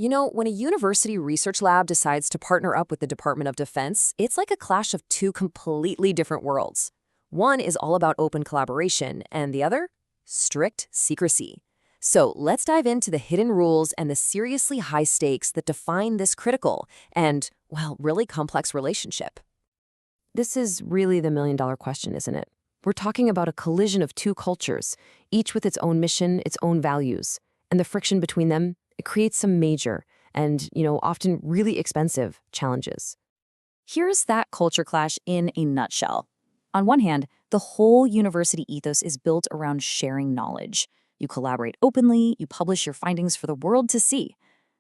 When a university research lab decides to partner up with the Department of Defense, it's like a clash of two completely different worlds. One is all about open collaboration, and the other? Strict secrecy. So let's dive into the hidden rules and the seriously high stakes that define this critical and, well, really complex relationship. This is really the million-dollar question, isn't it? We're talking about a collision of two cultures, each with its own mission, its own values. And the friction between them, it creates some major and, often really expensive challenges. Here's that culture clash in a nutshell. On one hand, the whole university ethos is built around sharing knowledge. You collaborate openly, you publish your findings for the world to see.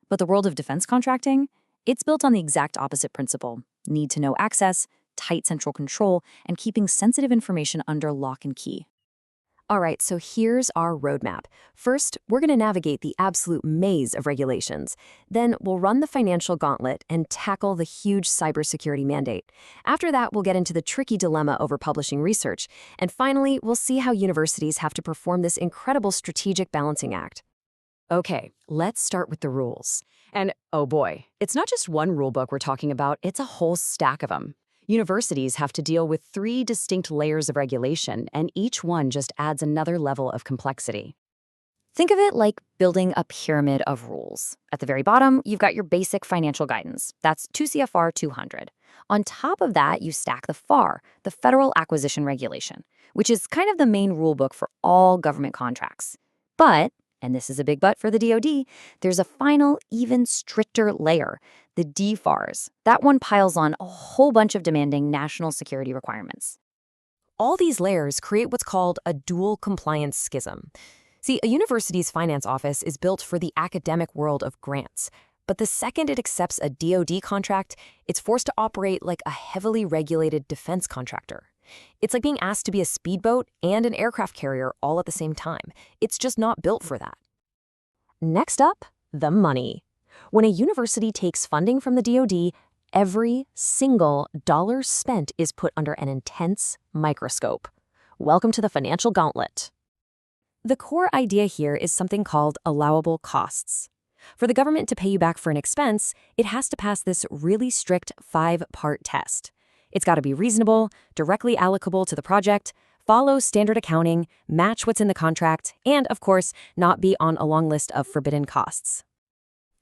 But the world of defense contracting, it's built on the exact opposite principle: need-to-know access, tight central control, and keeping sensitive information under lock and key. All right, so here's our roadmap. First, we're going to navigate the absolute maze of regulations. Then we'll run the financial gauntlet and tackle the huge cybersecurity mandate. After that, we'll get into the tricky dilemma over publishing research. And finally, we'll see how universities have to perform this incredible strategic balancing act. Okay, let's start with the rules. And oh boy, it's not just one rulebook we're talking about, it's a whole stack of them. Universities have to deal with 3 distinct layers of regulation, and each one just adds another level of complexity. Think of it like building a pyramid of rules. At the very bottom, you've got your basic financial guidance. That's 2 CFR 200. On top of that, you stack the FAR, the Federal Acquisition Regulation, which is kind of the main rulebook for all government contracts. But, and this is a big but for the DoD, there's a final, even stricter layer, the DFARS. That one piles on a whole bunch of demanding national security requirements. All these layers create what's called a dual compliance schism. See, a university's finance office is built for the academic world of grants, but the second it accepts a DoD contract, it's forced to operate like a heavily regulated defense contractor. It's like being asked to be a speedboat and an aircraft carrier all at the same time. It's just not built for that. Next up, the money. When a university takes funding from the DoD, every single dollar spent is put under an intense microscope. Welcome to the financial gauntlet. The core idea here is something called allowable costs. For the government to pay you back for an expense, it has to pass this really strict 5-part test. It's got to be reasonable, directly allocable to the project, follow standard accounting, match what's in the contract, and, of course, not be on a long list of forbidden costs.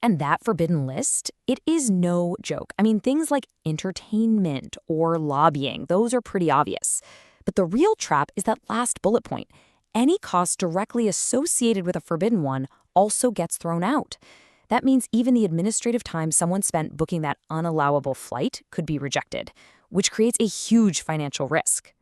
And that forbidden list, it is no joke. I mean, things like entertainment or lobbying, those are pretty obvious. But the real trap is that last bullet point. Any cost directly associated with a forbidden one also gets thrown out. That means even the administrative time someone spent booking that unallowable flight could be rejected, which creates a huge financial risk.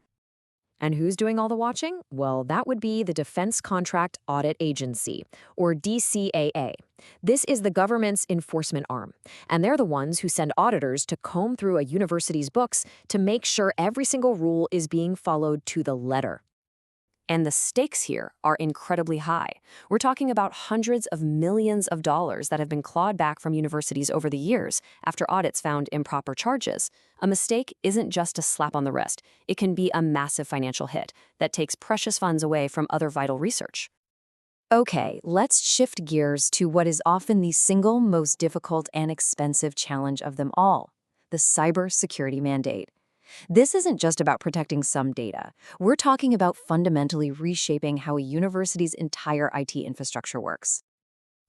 And who's doing all the watching? Well, that would be the Defense Contract Audit Agency, or DCAA. This is the government's enforcement arm, and they're the ones who send auditors to comb through a university's books to make sure every single rule is being followed to the letter. And the stakes here are incredibly high. We're talking about hundreds of millions of dollars that have been clawed back from universities over the years after audits found improper charges. A mistake isn't just a slap on the wrist. It can be a massive financial hit that takes precious funds away from other vital research. Okay, let's shift gears to what is often the single most difficult and expensive challenge of them all, the cybersecurity mandate. This isn't just about protecting some data. We're talking about fundamentally reshaping how a university's entire IT infrastructure works.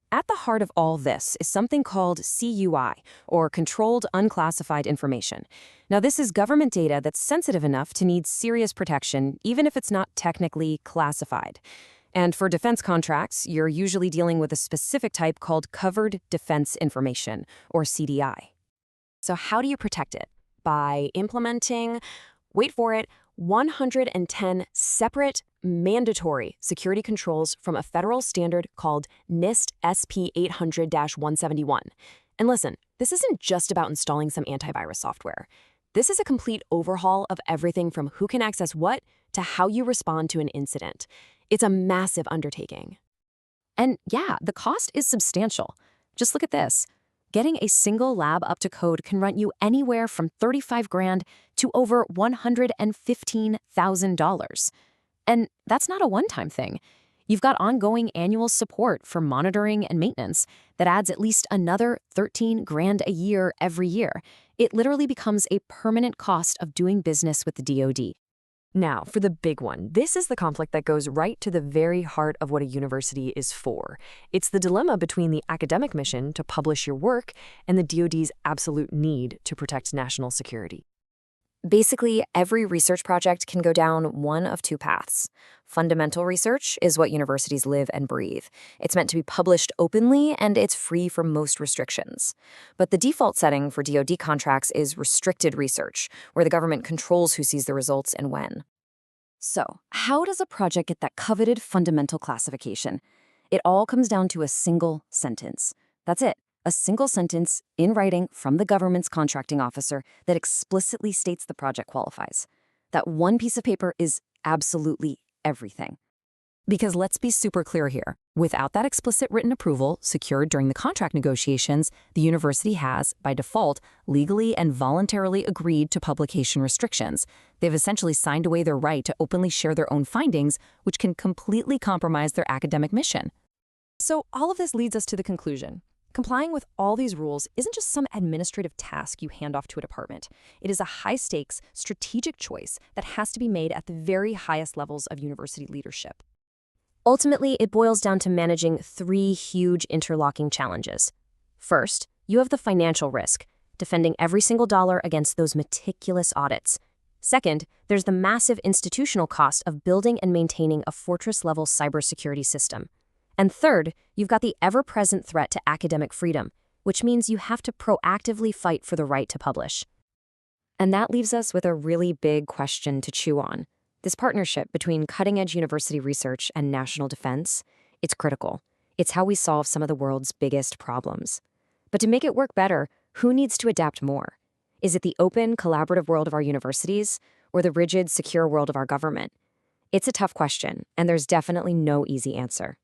At the heart of all this is something called CUI, or Controlled Unclassified Information. Now, this is government data that's sensitive enough to need serious protection, even if it's not technically classified. And for defense contracts, you're usually dealing with a specific type called Covered Defense Information, or CDI. So how do you protect it? By implementing, wait for it, 110 separate mandatory security controls from a federal standard called NIST SP 800-171. And listen, this isn't just about installing some antivirus software. This is a complete overhaul of everything from who can access what to how you respond to an incident. It's a massive undertaking. And yeah, the cost is substantial. Just look at this. Getting a single lab up to code can run you anywhere from $35,000 to over $115,000. And that's not a one-time thing. You've got ongoing annual support for monitoring and maintenance that adds at least another 13 grand a year every year. It literally becomes a permanent cost of doing business with the DoD. Now, for the big one, this is the conflict that goes right to the very heart of what a university is for. It's the dilemma between the academic mission to publish your work and the DoD's absolute need to protect national security. Basically, every research project can go down one of two paths. Fundamental research is what universities live and breathe. It's meant to be published openly, and it's free from most restrictions. But the default setting for DoD contracts is restricted research, where the government controls who sees the results and when. So, how does a project get that coveted fundamental classification? It all comes down to a single sentence. That's it. A single sentence in writing from the government's contracting officer that explicitly states the project qualifies. That one piece of paper is absolutely everything. Because let's be super clear here. Without that explicit written approval secured during the contract negotiations, the university has, by default, legally and voluntarily agreed to publication restrictions. They've essentially signed away their right to openly share their own findings, which can completely compromise their academic mission. So all of this leads us to the conclusion. Complying with all these rules isn't just some administrative task you hand off to a department. It is a high-stakes, strategic choice that has to be made at the very highest levels of university leadership. Ultimately, it boils down to managing three huge interlocking challenges. First, you have the financial risk, defending every single dollar against those meticulous audits. Second, there's the massive institutional cost of building and maintaining a fortress-level cybersecurity system. And third, you've got the ever-present threat to academic freedom, which means you have to proactively fight for the right to publish. And that leaves us with a really big question to chew on. This partnership between cutting-edge university research and national defense, it's critical. It's how we solve some of the world's biggest problems. But to make it work better, who needs to adapt more? Is it the open, collaborative world of our universities, or the rigid, secure world of our government? It's a tough question, and there's definitely no easy answer.